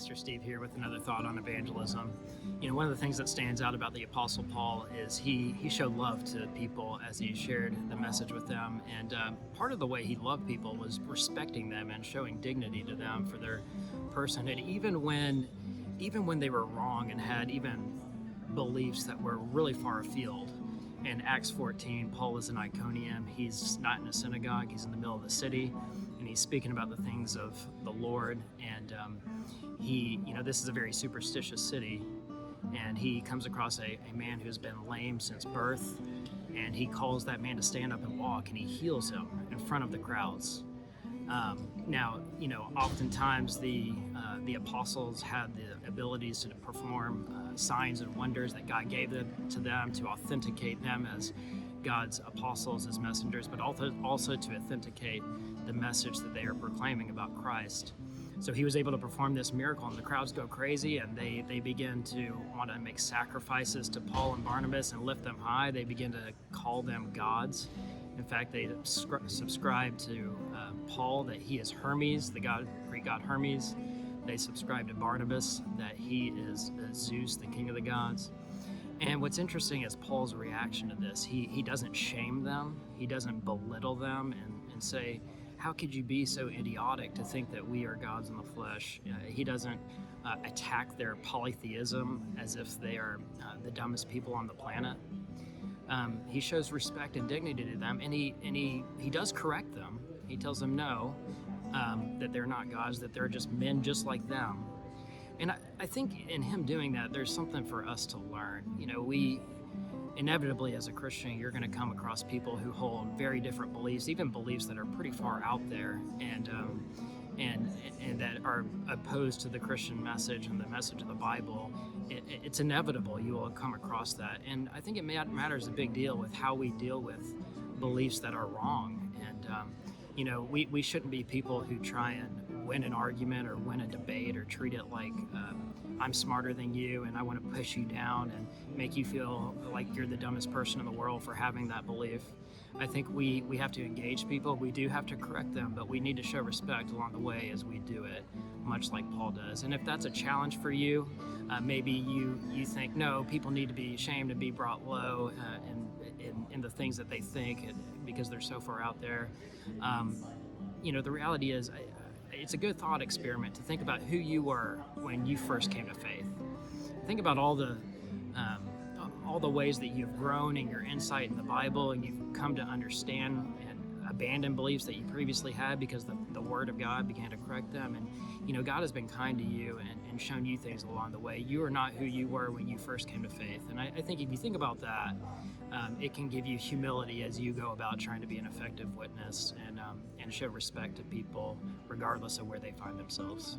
Pastor Steve here with another thought on evangelism. One of the things that stands out about the Apostle Paul is he showed love to people as he shared the message with them. And part of the way he loved people was respecting them and showing dignity to them for their personhood, even when they were wrong and had even beliefs that were really far afield. In Acts 14, Paul is in Iconium. He's not in a synagogue. He's in the middle of the city, and he's speaking about the things of the Lord. And this is a very superstitious city, and he comes across a man who's been lame since birth, and he calls that man to stand up and walk, and he heals him in front of the crowds. Oftentimes the apostles had the abilities to perform signs and wonders that God gave them to authenticate them as God's apostles, as messengers, but also to authenticate the message that they are proclaiming about Christ. So he was able to perform this miracle, and the crowds go crazy, and they begin to want to make sacrifices to Paul and Barnabas and lift them high. They begin to call them gods. In fact, they subscribe to Paul that he is Hermes, the Greek god Hermes. They subscribe to Barnabas that he is Zeus, the king of the gods. And what's interesting is Paul's reaction to this. He doesn't shame them. He doesn't belittle them and say, how could you be so idiotic to think that we are gods in the flesh? He doesn't attack their polytheism as if they are the dumbest people on the planet. He shows respect and dignity to them, and he does correct them. He tells them no, that they're not gods, that they're just men just like them. And I think in him doing that, there's something for us to learn. We inevitably, as a Christian, you're going to come across people who hold very different beliefs, even beliefs that are pretty far out there, and that are opposed to the Christian message and the message of the Bible. It's inevitable you will come across that. And I think it matters a big deal with how we deal with beliefs that are wrong. And, we shouldn't be people who try and win an argument or win a debate or treat it like I'm smarter than you and I want to push you down and make you feel like you're the dumbest person in the world for having that belief. I think we have to engage people. We do have to correct them, but we need to show respect along the way as we do it, much like Paul does. And if that's a challenge for you, maybe you think, no, people need to be shamed and be brought low in the things that they think because they're so far out there. The reality is, it's a good thought experiment to think about who you were when you first came to faith. Think about all the ways that you've grown in your insight in the Bible, and you've come to understand and abandon beliefs that you previously had because the Word of God began to correct them. And God has been kind to you and shown you things along the way. You are not who you were when you first came to faith. And I think if you think about that, it can give you humility as you go about trying to be an effective witness and show respect to people regardless of where they find themselves.